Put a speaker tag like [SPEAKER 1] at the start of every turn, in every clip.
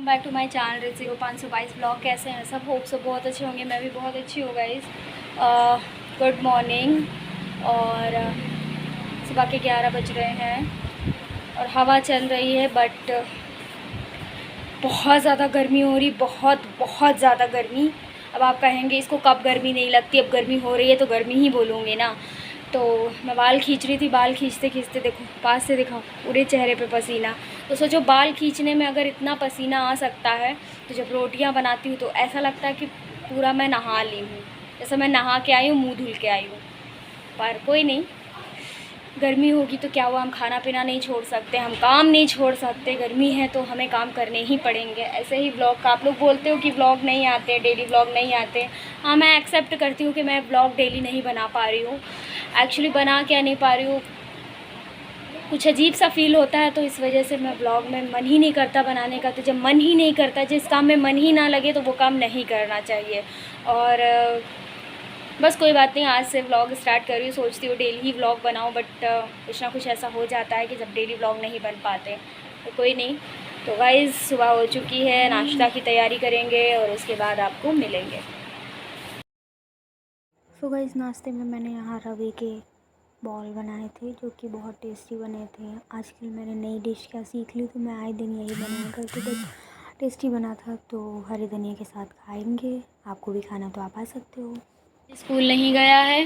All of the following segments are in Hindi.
[SPEAKER 1] बैक टू माय चैनल रेसिको 522 ब्लॉग। कैसे हैं सब? होप सब बहुत अच्छे होंगे। मैं भी बहुत अच्छी हूँ गाइस। Good morning. और सुबह के 11 बज रहे हैं और हवा चल रही है, बट बहुत ज़्यादा गर्मी हो रही, बहुत ज़्यादा गर्मी। अब आप कहेंगे इसको कब गर्मी नहीं लगती, अब गर्मी हो रही है तो गर्मी ही बोलूँगे ना। तो मैं बाल खींच रही थी, बाल खींचते खींचते देखो, पास से दिखाओ, पूरे चेहरे पे पसीना। तो सोचो बाल खींचने में अगर इतना पसीना आ सकता है, तो जब रोटियां बनाती हूँ तो ऐसा लगता है कि पूरा मैं नहा ली हूँ, जैसे मैं नहा के आई हूँ, मुँह धुल के आई हूँ। पर कोई नहीं, गर्मी होगी तो क्या हुआ, हम खाना पीना नहीं छोड़ सकते, हम काम नहीं छोड़ सकते। गर्मी है तो हमें काम करने ही पड़ेंगे। ऐसे ही व्लॉग का आप लोग बोलते हो कि व्लॉग नहीं आते, डेली व्लॉग नहीं आते। हाँ, मैं एक्सेप्ट करती हूँ कि मैं व्लॉग डेली नहीं बना पा रही हूँ। एक्चुअली बना क्या नहीं पा रही हूँ, कुछ अजीब सा फील होता है, तो इस वजह से मैं व्लॉग में मन ही नहीं करता बनाने का। तो जब मन ही नहीं करता, जिस काम में मन ही ना लगे, तो वो काम नहीं करना चाहिए। और बस कोई बात नहीं, आज से व्लॉग स्टार्ट कर रही हूँ। सोचती हूँ डेली ही व्लॉग बनाऊँ, बट कुछ ना कुछ ऐसा हो जाता है कि जब डेली व्लॉग नहीं बन पाते। तो कोई नहीं। तो गाइस, सुबह हो चुकी है, नाश्ता की तैयारी करेंगे और उसके बाद आपको मिलेंगे। सो गाइस, नाश्ते में मैंने यहाँ रवे के बॉल बनाए थे, जो कि बहुत टेस्टी बने थे। आजकल मैंने नई डिश क्या सीख ली, तो मैं आए दिन यही बनाया करती। तो टेस्टी बना था, तो हरे धनिया के साथ खाएंगे। आपको भी खाना तो आप आ सकते हो। स्कूल नहीं गया है,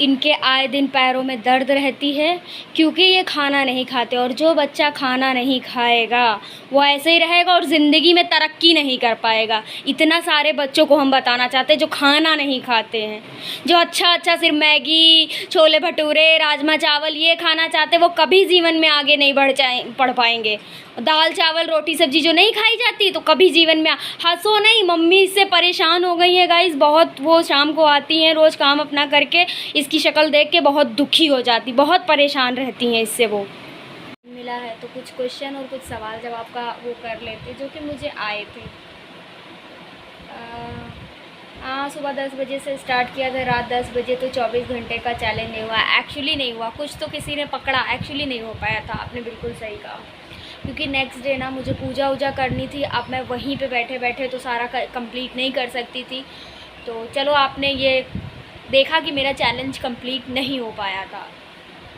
[SPEAKER 1] इनके आए दिन पैरों में दर्द रहती है, क्योंकि ये खाना नहीं खाते। और जो बच्चा खाना नहीं खाएगा वो ऐसे ही रहेगा और ज़िंदगी में तरक्की नहीं कर पाएगा। इतना सारे बच्चों को हम बताना चाहते हैं जो खाना नहीं खाते हैं, जो अच्छा सिर्फ मैगी, छोले भटूरे, राजमा चावल ये खाना चाहते हैं, वो कभी जीवन में आगे नहीं पढ़ पाएंगे। दाल चावल रोटी सब्जी जो नहीं खाई जाती, तो कभी जीवन में हंसो नहीं, मम्मी इससे परेशान हो गई है गाइस बहुत। वो शाम को आती हैं रोज़ काम अपना करके, इसकी शक्ल देख के बहुत दुखी हो जाती, बहुत परेशान रहती हैं इससे। वो मिला है तो कुछ क्वेश्चन और कुछ सवाल जवाब का वो कर लेते, जो कि मुझे आए थे। हाँ, सुबह 10 बजे से स्टार्ट किया था, रात 10 बजे। तो 24 घंटे का चैलेंज नहीं हुआ, एक्चुअली नहीं हुआ। कुछ तो किसी ने पकड़ा, एक्चुअली नहीं हो पाया था। आपने बिल्कुल सही कहा, क्योंकि नेक्स्ट डे ना मुझे पूजा वूजा करनी थी। अब मैं वहीं पे बैठे बैठे तो सारा कंप्लीट नहीं कर सकती थी। तो चलो, आपने ये देखा कि मेरा चैलेंज कंप्लीट नहीं हो पाया था।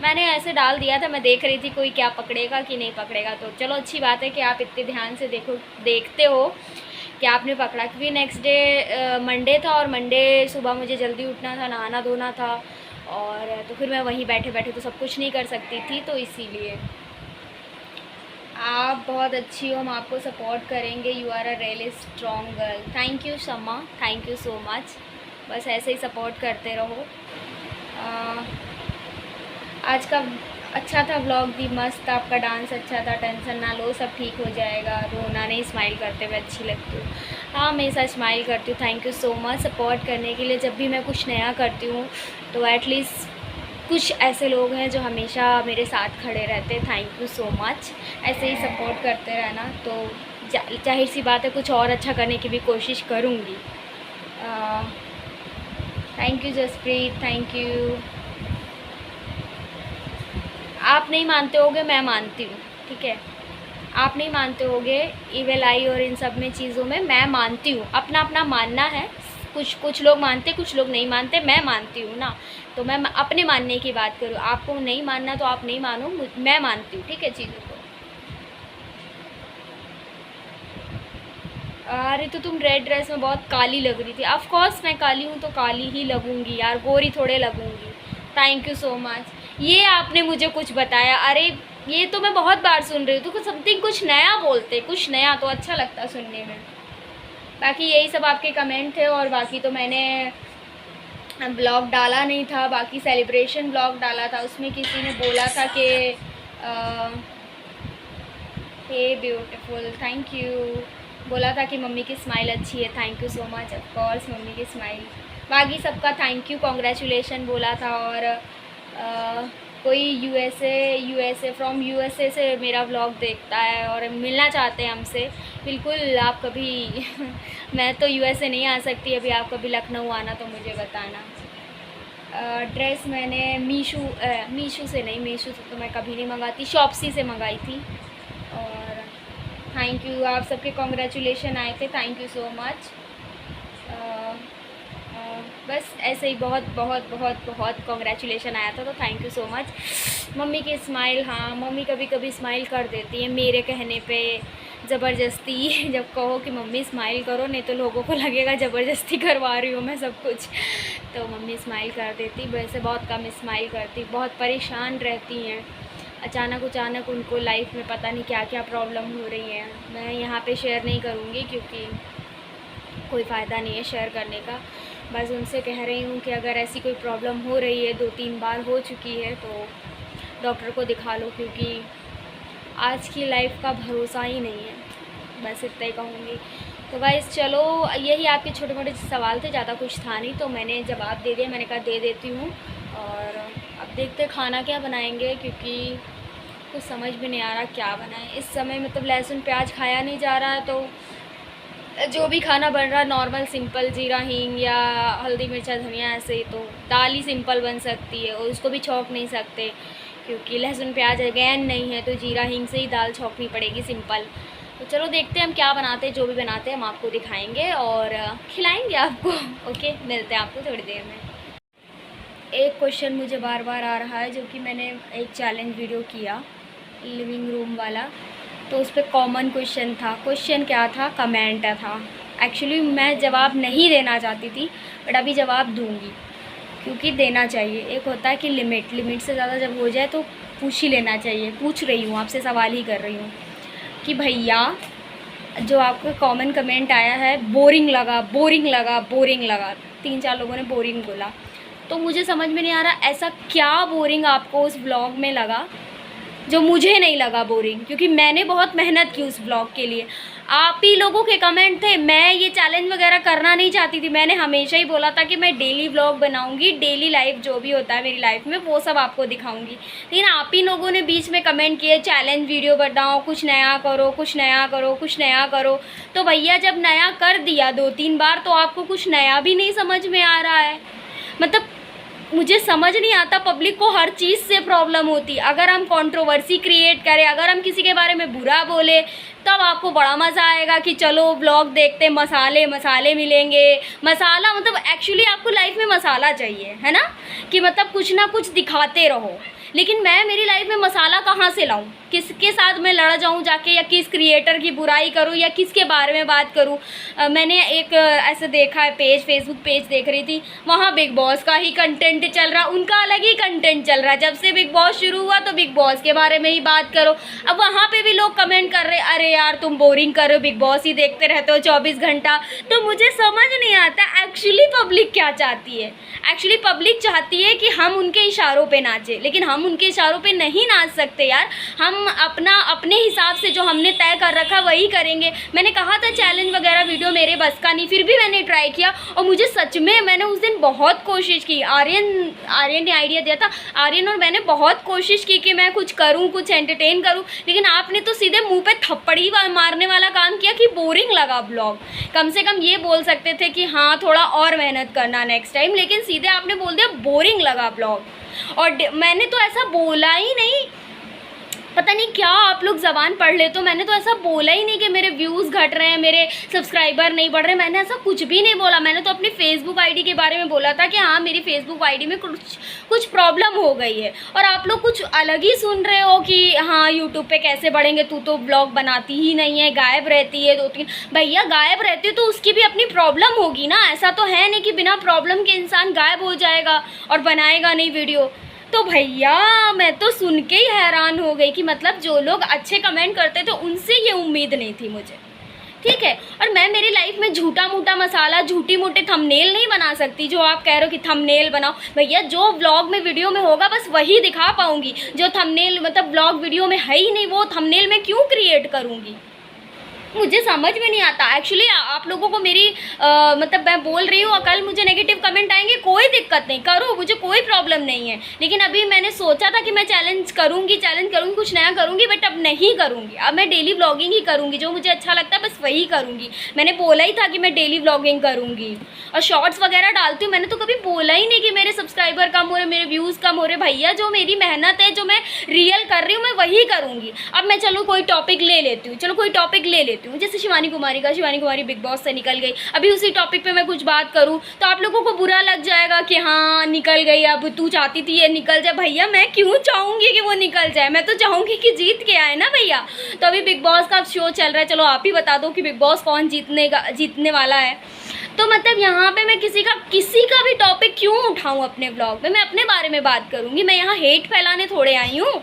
[SPEAKER 1] मैंने ऐसे डाल दिया था, मैं देख रही थी कोई क्या पकड़ेगा कि नहीं पकड़ेगा। तो चलो, अच्छी बात है कि आप इतने ध्यान से देखते हो कि आपने पकड़ा। क्योंकि नेक्स्ट डे मंडे था, और मंडे सुबह मुझे जल्दी उठना था, नहाना धोना था, और तो फिर मैं वहीं बैठे बैठे तो सब कुछ नहीं कर सकती थी। तो इसीलिए आप बहुत अच्छी हो, हम आपको सपोर्ट करेंगे। You are a really strong girl. Thank you Shamma, thank you so much. बस ऐसे ही सपोर्ट करते रहो। आज का अच्छा था व्लॉग भी, मस्त। आपका डांस अच्छा था, टेंशन ना लो, सब ठीक हो जाएगा। रोना नहीं, स्माइल करते हुए अच्छी लगती हूँ। हाँ, हमेशा स्माइल करती हूँ। Thank you so much support करने के लिए। जब भी मैं कुछ नया करती हूँ तो एटलीस्ट कुछ ऐसे लोग हैं जो हमेशा मेरे साथ खड़े रहते हैं। Thank you so much. ऐसे ही सपोर्ट करते रहना। तो जाहिर सी बात है, कुछ और अच्छा करने की भी कोशिश करूँगी। Thank you Jaspreet, thank you. आप नहीं मानते होगे, मैं मानती हूँ, ठीक है। आप नहीं मानते होगे इविल आई और इन सब में चीज़ों में, मैं मानती हूँ। अपना अपना मानना है। कुछ लोग मानते, कुछ लोग नहीं मानते। मैं मानती हूँ ना, तो मैं अपने मानने की बात करूँ। आपको नहीं मानना तो आप नहीं मानो, मैं मानती हूँ, ठीक है, चीज़ों को। अरे तो तुम रेड ड्रेस में बहुत काली लग रही थी। ऑफ कोर्स मैं काली हूँ तो काली ही लगूंगी यार, गोरी थोड़े लगूंगी। Thank you so much. ये आपने मुझे कुछ बताया। अरे ये तो मैं बहुत बार सुन रही हूँ, तो समथिंग कुछ नया बोलते, कुछ नया तो अच्छा लगता सुनने में। बाकी यही सब आपके कमेंट थे, और बाकी तो मैंने ब्लॉग डाला नहीं था। बाकी सेलिब्रेशन ब्लॉग डाला था, उसमें किसी ने बोला था कि हे ब्यूटीफुल, थैंक यू। बोला था कि मम्मी की स्माइल अच्छी है। Thank you so much. Of course mummy की स्माइल। बाकी सबका थैंक यू, कॉन्ग्रेचुलेशन बोला था। और कोई यूएसए फ्रॉम यूएसए से मेरा व्लॉग देखता है और मिलना चाहते हैं हमसे। बिल्कुल, आप कभी मैं तो यूएसए नहीं आ सकती अभी, आप कभी लखनऊ आना तो मुझे बताना। ड्रेस मैंने मीशो से नहीं, मीशो से तो मैं कभी नहीं मंगाती, शॉप्सी से मंगाई थी। और थैंक यू, आप सबके कॉन्ग्रेचुलेशन आए थे, थैंक यू सो मच। बस ऐसे ही बहुत बहुत बहुत बहुत कॉन्ग्रेचुलेशन आया था, तो thank you so much. Mummy की स्माइल, हाँ मम्मी कभी कभी स्माइल कर देती है मेरे कहने पे, ज़बरदस्ती। जब कहो कि मम्मी स्माइल करो, नहीं तो लोगों को लगेगा ज़बरदस्ती करवा रही हूँ मैं सब कुछ, तो मम्मी स्माइल कर देती। वैसे बहुत कम स्माइल करती, बहुत परेशान रहती हैं। अचानक उनको लाइफ में पता नहीं क्या क्या प्रॉब्लम हो रही है। मैं यहाँ पे शेयर नहीं करूँगी क्योंकि कोई फ़ायदा नहीं है शेयर करने का। बस उनसे कह रही हूँ कि अगर ऐसी कोई प्रॉब्लम हो रही है, 2-3 बार हो चुकी है, तो डॉक्टर को दिखा लो, क्योंकि आज की लाइफ का भरोसा ही नहीं है। बस इतना ही कहूँगी। तो गाइस चलो, यही आपके छोटे मोटे सवाल थे, ज़्यादा कुछ था नहीं, तो मैंने जवाब दे दिया। मैंने कहा दे देती हूँ। और अब देखते खाना क्या बनाएंगे, क्योंकि कुछ समझ भी नहीं आ रहा क्या बनाएं इस समय। मतलब लहसुन प्याज खाया नहीं जा रहा है, तो जो भी खाना बन रहा है नॉर्मल सिंपल, जीरा हींग या हल्दी मिर्चा धनिया, ऐसे ही। तो दाल ही सिंपल बन सकती है और उसको भी छौंक नहीं सकते क्योंकि लहसुन प्याज अगैन नहीं है, तो जीरा हींग से ही दाल छौंकनी पड़ेगी सिंपल। तो चलो देखते हैं हम क्या बनाते हैं। जो भी बनाते हैं हम आपको दिखाएंगे और खिलाएंगे आपको। ओके, मिलते हैं आपको थोड़ी देर में। एक क्वेश्चन मुझे बार बार आ रहा है, जो कि मैंने एक चैलेंज वीडियो किया लिविंग रूम वाला, तो उस पर कॉमन क्वेश्चन था। क्वेश्चन क्या था? कमेंट था। एक्चुअली मैं जवाब नहीं देना चाहती थी, बट अभी जवाब दूंगी क्योंकि देना चाहिए। एक होता है कि लिमिट से ज़्यादा जब हो जाए तो पूछ ही लेना चाहिए। पूछ रही हूँ आपसे, सवाल ही कर रही हूँ कि भैया जो आपका कॉमन कमेंट आया है, बोरिंग लगा 3-4 लोगों ने बोरिंग बोला, तो मुझे समझ में नहीं आ रहा ऐसा क्या बोरिंग आपको उस व्लॉग में लगा जो मुझे नहीं लगा बोरिंग, क्योंकि मैंने बहुत मेहनत की उस ब्लॉग के लिए। आप ही लोगों के कमेंट थे। मैं ये चैलेंज वगैरह करना नहीं चाहती थी। मैंने हमेशा ही बोला था कि मैं डेली व्लॉग बनाऊंगी, डेली लाइफ जो भी होता है मेरी लाइफ में वो सब आपको दिखाऊंगी। लेकिन आप ही लोगों ने बीच में कमेंट किए चैलेंज वीडियो बनाओ, कुछ नया करो, कुछ नया करो, कुछ नया करो। तो भैया जब नया कर दिया 2-3 बार, तो आपको कुछ नया भी नहीं समझ में आ रहा है। मतलब मुझे समझ नहीं आता, पब्लिक को हर चीज़ से प्रॉब्लम होती। अगर हम कंट्रोवर्सी क्रिएट करें, अगर हम किसी के बारे में बुरा बोले, तब आपको बड़ा मज़ा आएगा कि चलो व्लॉग देखते, मसाले मिलेंगे। मसाला मतलब एक्चुअली आपको लाइफ में मसाला चाहिए, है ना, कि मतलब कुछ ना कुछ दिखाते रहो। लेकिन मैं मेरी लाइफ में मसाला कहाँ से लाऊं? किसके साथ मैं लड़ जाऊं जाके, या किस क्रिएटर की बुराई करूं, या किसके बारे में बात करूं? मैंने एक ऐसे देखा है पेज, फेसबुक पेज देख रही थी, वहाँ बिग बॉस का ही कंटेंट चल रहा, उनका अलग ही कंटेंट चल रहा है। जब से बिग बॉस शुरू हुआ तो बिग बॉस के बारे में ही बात करो। अब वहाँ पे भी लोग कमेंट कर रहे, अरे यार तुम बोरिंग कर रहे हो, बिग बॉस ही देखते रहते हो 24 घंटा। तो मुझे समझ नहीं आता एक्चुअली पब्लिक क्या चाहती है। एक्चुअली पब्लिक चाहती है कि हम उनके इशारों पे नाचें, लेकिन हम उनके इशारों पे नहीं नाच सकते यार। हम अपने हिसाब से जो हमने तय कर रखा वही करेंगे। मैंने कहा था चैलेंज वगैरह वीडियो मेरे बस का नहीं, फिर भी मैंने ट्राई किया और मुझे सच में, मैंने उस दिन बहुत कोशिश की। आर्यन ने आइडिया दिया था, आर्यन और मैंने बहुत कोशिश की कि मैं कुछ करूँ, कुछ एंटरटेन करूँ, लेकिन आपने तो सीधे मुँह पे थप्पड़ ही मारने वाला काम किया कि बोरिंग लगा ब्लॉग। कम से कम ये बोल सकते थे कि हाँ थोड़ा और मेहनत करना नेक्स्ट टाइम, लेकिन सीधे आपने बोल दिया बोरिंग लगा ब्लॉग। और मैंने तो ऐसा बोला ही नहीं, पता नहीं क्या आप लोग ज़बान पढ़ ले, तो मैंने तो ऐसा बोला ही नहीं कि मेरे व्यूज़ घट रहे हैं, मेरे सब्सक्राइबर नहीं बढ़ रहे। मैंने ऐसा कुछ भी नहीं बोला। मैंने तो अपनी फेसबुक आईडी के बारे में बोला था कि हाँ मेरी फेसबुक आईडी में कुछ प्रॉब्लम हो गई है, और आप लोग कुछ अलग ही सुन रहे हो कि हाँ यूट्यूब पे कैसे बढ़ेंगे, तू तो ब्लॉग बनाती ही नहीं है, गायब रहती है 2-3। भैया गायब रहती है तो उसकी भी अपनी प्रॉब्लम होगी ना। ऐसा तो है नहीं कि बिना प्रॉब्लम के इंसान गायब हो जाएगा और बनाएगा नहीं वीडियो। तो भैया मैं तो सुन के ही हैरान हो गई कि मतलब जो लोग अच्छे कमेंट करते थे उनसे ये उम्मीद नहीं थी मुझे, ठीक है। और मैं मेरी लाइफ में झूठा मूठा मसाला, झूठी मोटे थंबनेल नहीं बना सकती। जो आप कह रहे हो कि थंबनेल बनाओ, भैया जो व्लॉग में वीडियो में होगा बस वही दिखा पाऊँगी। जो थंबनेल मतलब व्लॉग वीडियो में है ही नहीं, वो थंबनेल में क्यों क्रिएट करूँगी? मुझे समझ में नहीं आता एक्चुअली। आप लोगों को मेरी मतलब मैं बोल रही हूँ, कल मुझे नेगेटिव कमेंट आएंगे, कोई दिक्कत नहीं, करो, मुझे कोई प्रॉब्लम नहीं है। लेकिन अभी मैंने सोचा था कि मैं चैलेंज करूँगी, कुछ नया करूँगी, बट अब नहीं करूँगी। अब मैं डेली व्लॉगिंग ही करूँगी, जो मुझे अच्छा लगता है बस वही करूँगी। मैंने बोला ही था कि मैं डेली व्लॉगिंग करूँगी और शॉर्ट्स वगैरह डालती हूँ। मैंने तो कभी बोला ही नहीं कि मेरे सब्सक्राइबर कम हो रहे, मेरे व्यूज़ कम हो रहे। भैया जो मेरी मेहनत है, जो मैं रियल कर रही हूँ, मैं वही करूँगी। अब मैं चलो कोई टॉपिक ले लेती हूँ, जैसे शिवानी कुमारी बिग बॉस से निकल गई। अभी उसी टॉपिक पे मैं कुछ बात करूँ तो आप लोगों को बुरा लग जाएगा कि हाँ निकल गई, अब तू चाहती थी ये निकल जाए। भैया मैं क्यों चाहूँगी कि वो निकल जाए, मैं तो चाहूँगी कि जीत के आए ना भैया। तो अभी बिग बॉस का शो चल रहा है, चलो आप ही बता दो कि बिग बॉस कौन जीतने वाला है। तो मतलब यहाँ पे मैं किसी का भी टॉपिक क्यों उठाऊँ अपने ब्लॉग में। मैं अपने बारे में बात करूँगी, मैं यहाँ हेट फैलाने थोड़े आई हूँ।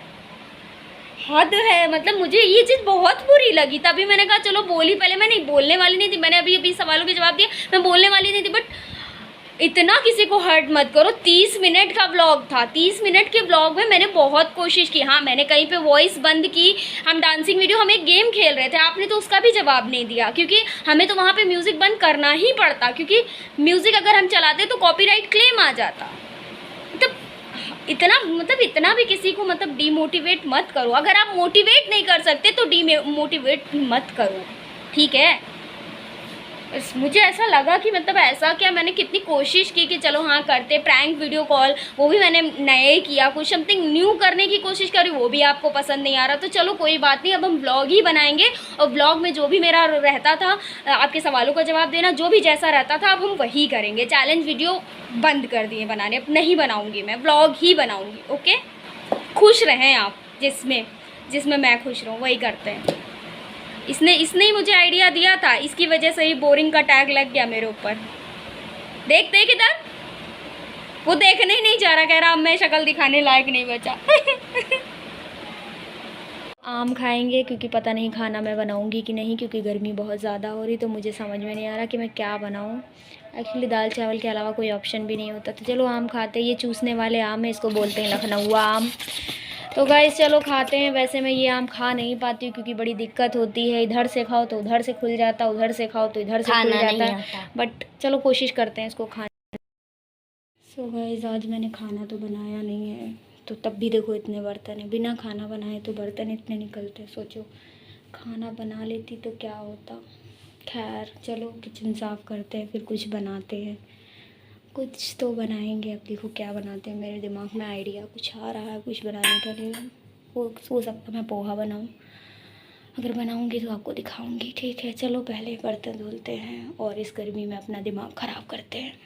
[SPEAKER 1] हद है, मतलब मुझे ये चीज़ बहुत बुरी लगी। तभी मैंने कहा चलो बोली, पहले मैं नहीं बोलने वाली नहीं थी, मैंने अभी सवालों के जवाब दिए, मैं बोलने वाली नहीं थी, बट इतना किसी को हर्ट मत करो। 30 मिनट का व्लॉग था, 30 मिनट के व्लॉग में मैंने बहुत कोशिश की। हाँ मैंने कहीं पे वॉइस बंद की, हम डांसिंग वीडियो, हम एक गेम खेल रहे थे, आपने तो उसका भी जवाब नहीं दिया, क्योंकि हमें तो वहाँ पे म्यूज़िक बंद करना ही पड़ता, क्योंकि म्यूज़िक अगर हम चलाते तो कॉपीराइट क्लेम आ जाता। इतना भी किसी को मतलब डीमोटिवेट मत करो। अगर आप मोटिवेट नहीं कर सकते तो डीमोटिवेट मत करो, ठीक है। मुझे ऐसा लगा कि मतलब ऐसा क्या, मैंने कितनी कोशिश की कि चलो हाँ करते प्रैंक वीडियो कॉल, वो भी मैंने नए किया, कुछ समथिंग न्यू करने की कोशिश करी, वो भी आपको पसंद नहीं आ रहा। तो चलो कोई बात नहीं, अब हम व्लॉग ही बनाएंगे और व्लॉग में जो भी मेरा रहता था, आपके सवालों का जवाब देना, जो भी जैसा रहता था, अब हम वही करेंगे। चैलेंज वीडियो बंद कर दिए बनाने, अब नहीं बनाऊँगी, मैं व्लॉग ही बनाऊँगी। ओके, खुश रहें आप, जिसमें मैं खुश रहूँ वही करते हैं। इसने ही मुझे आइडिया दिया था, इसकी वजह से ही बोरिंग का टैग लग गया मेरे ऊपर। देख इधर, वो देखने ही नहीं जा रहा, कह रहा अब मैं शक्ल दिखाने लायक नहीं बचा। आम खाएंगे, क्योंकि पता नहीं खाना मैं बनाऊंगी कि नहीं, क्योंकि गर्मी बहुत ज़्यादा हो रही, तो मुझे समझ में नहीं आ रहा कि मैं क्या बनाऊं। एक्चुअली दाल चावल के अलावा कोई ऑप्शन भी नहीं होता। तो चलो आम खाते हैं, ये चूसने वाले आम है, इसको बोलते हैं लखनऊ आम। तो गाइस चलो खाते हैं। वैसे मैं ये आम खा नहीं पाती हूँ, क्योंकि बड़ी दिक्कत होती है, इधर से खाओ तो उधर से खुल जाता, उधर से खाओ तो इधर से खुल जाता है, बट चलो कोशिश करते हैं इसको खाने। सो गाइस आज मैंने खाना तो बनाया नहीं है, तो तब भी देखो इतने बर्तन है, बिना खाना बनाए तो बर्तन इतने निकलते। सोचो खाना बना लेती तो क्या होता। खैर चलो किचन साफ़ करते हैं, फिर कुछ बनाते हैं, कुछ तो बनाएंगे। अब देखो क्या बनाते हैं, मेरे दिमाग में आइडिया कुछ आ रहा है कुछ बनाने के लिए। हो सकता मैं पोहा बनाऊँ, अगर बनाऊँगी तो आपको दिखाऊँगी, ठीक है। चलो पहले बर्तन धुलते हैं और इस गर्मी में अपना दिमाग ख़राब करते हैं।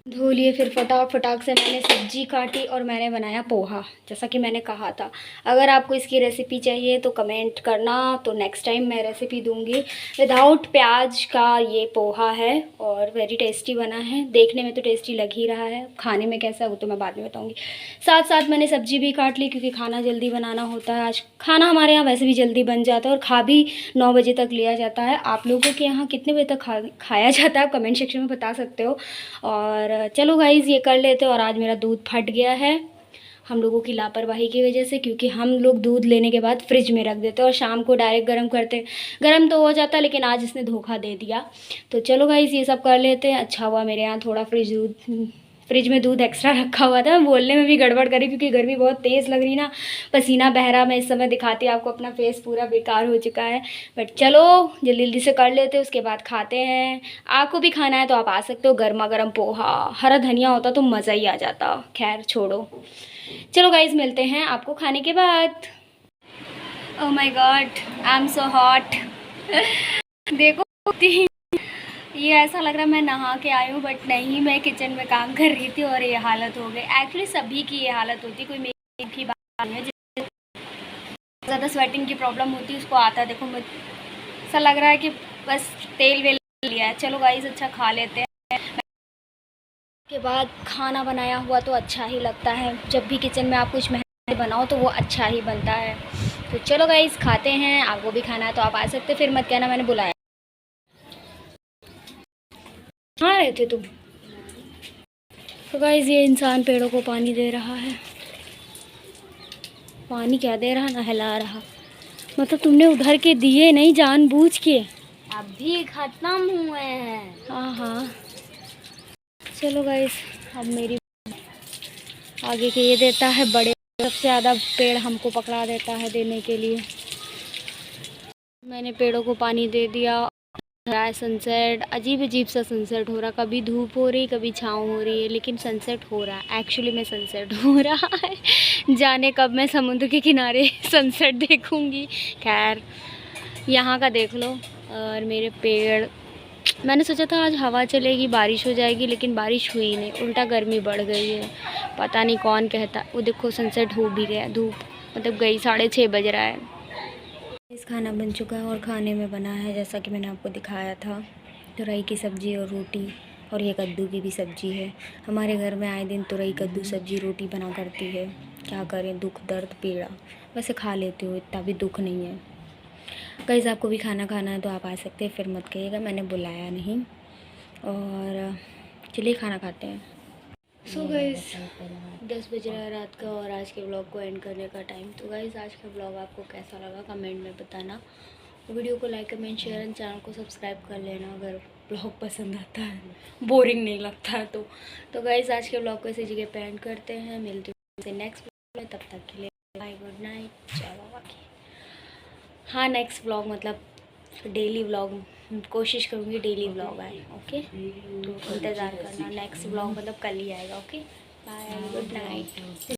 [SPEAKER 1] धो लिए, फिर फटाक से मैंने सब्जी काटी और मैंने बनाया पोहा, जैसा कि मैंने कहा था। अगर आपको इसकी रेसिपी चाहिए तो कमेंट करना, तो नेक्स्ट टाइम मैं रेसिपी दूंगी। विदाउट प्याज का ये पोहा है और वेरी टेस्टी बना है, देखने में तो टेस्टी लग ही रहा है, खाने में कैसा है वो तो मैं बाद में बताऊँगी। साथ साथ मैंने सब्जी भी काट ली, क्योंकि खाना जल्दी बनाना होता है। आज खाना हमारे यहाँ वैसे भी जल्दी बन जाता है और खा भी 9 बजे तक लिया जाता है। आप लोगों के यहाँ कितने बजे तक खाया जाता है आप कमेंट सेक्शन में बता सकते हो। और चलो गाइज़ ये कर लेते हैं। और आज मेरा दूध फट गया है हम लोगों की लापरवाही की वजह से, क्योंकि हम लोग दूध लेने के बाद फ्रिज में रख देते हैं और शाम को डायरेक्ट गर्म करते। गर्म तो हो जाता, लेकिन आज इसने धोखा दे दिया। तो चलो गाइज़ ये सब कर लेते हैं। अच्छा हुआ मेरे यहाँ थोड़ा फ्रिज में दूध एक्स्ट्रा रखा हुआ था। मैं बोलने में भी गड़बड़ करी, क्योंकि गर्मी बहुत तेज़ लग रही ना, पसीना बह रहा। मैं इस समय दिखाती आपको, अपना फेस पूरा बेकार हो चुका है। बट चलो जल्दी जल्दी से कर लेते हैं, उसके बाद खाते हैं। आपको भी खाना है तो आप आ सकते हो। गर्मा गर्म पोहा, हरा धनिया होता तो मज़ा ही आ जाता। खैर छोड़ो, चलो गाइज मिलते हैं आपको खाने के बाद। Oh my God, I am so hot. देखो ये ऐसा लग रहा है मैं नहा के आई हूँ, बट नहीं, मैं किचन में काम कर रही थी और ये हालत हो गई। एक्चुअली सभी की ये हालत होती है, कोई मेरी की बात नहीं है। जिससे ज़्यादा स्वेटिंग की प्रॉब्लम होती है उसको आता है। देखो मुझे ऐसा लग रहा है कि बस तेल वेल लिया है। चलो गाइस अच्छा खा लेते हैं। के बाद खाना बनाया हुआ तो अच्छा ही लगता है, जब भी किचन में आप कुछ मेहनत बनाओ तो वो अच्छा ही बनता है। तो चलो गाइस खाते हैं। आपको भी खाना है तो आप आ सकते, फिर मत कहना मैंने बुलाया। कहाँ रहे थे तुम? तो गाइस ये इंसान पेड़ों को पानी दे रहा है। पानी क्या दे रहा, नहला रहा। मतलब तुमने उधर के दिए नहीं जानबूझ के।
[SPEAKER 2] अभी खत्म हुए हैं।
[SPEAKER 1] हाँ हाँ, चलो गाइस, अब मेरी आगे के ये देता है बड़े, सबसे ज़्यादा पेड़ हमको पकड़ा देता है देने के लिए। मैंने पेड़ों को पानी दे दिया। सनसेट, अजीब अजीब सा सनसेट हो रहा, कभी धूप हो रही कभी छाँव हो रही है, लेकिन सनसेट हो रहा है। एक्चुअली में सनसेट हो रहा है। जाने कब मैं समुद्र के किनारे सनसेट देखूंगी। खैर, यहाँ का देख लो। और मेरे पेड़, मैंने सोचा था आज हवा चलेगी बारिश हो जाएगी, लेकिन बारिश हुई नहीं, उल्टा गर्मी बढ़ गई है। पता नहीं कौन कहता। वो देखो सनसेट हो भी गया, धूप मतलब गई, 6:30 बज रहा है। इस खाना बन चुका है और खाने में बना है जैसा कि मैंने आपको दिखाया था, तुरई की सब्ज़ी और रोटी, और ये कद्दू की भी सब्ज़ी है। हमारे घर में आए दिन तुरई कद्दू सब्ज़ी रोटी बना करती है। क्या करें, दुख दर्द पीड़ा, वैसे खा लेती हूँ, इतना भी दुख नहीं है। गाइस, आपको भी खाना खाना है तो आप आ सकते हैं, फिर मत कहिएगा मैंने बुलाया नहीं। और चलिए खाना खाते हैं। सो गाइस, 10 बज रहा है रात का और आज के ब्लॉग को एंड करने का टाइम। तो गाइस, आज का ब्लॉग आपको कैसा लगा कमेंट में बताना। वीडियो को like comment share and channel को सब्सक्राइब कर लेना अगर ब्लॉग पसंद आता है, बोरिंग नहीं लगता है तो गाइस, आज के ब्लॉग को इसी जगह पे एंड करते हैं। मिलते हैं नेक्स्ट ब्लॉग में, तब तक के लिए बाय, गुड नाइट, जय बाबा की। हाँ, नेक्स्ट ब्लॉग मतलब डेली व्लॉग, कोशिश करूँगी डेली व्लॉग आए। ओके, तो इंतज़ार करना, नेक्स्ट व्लॉग मतलब कल ही आएगा। Okay, bye, good night.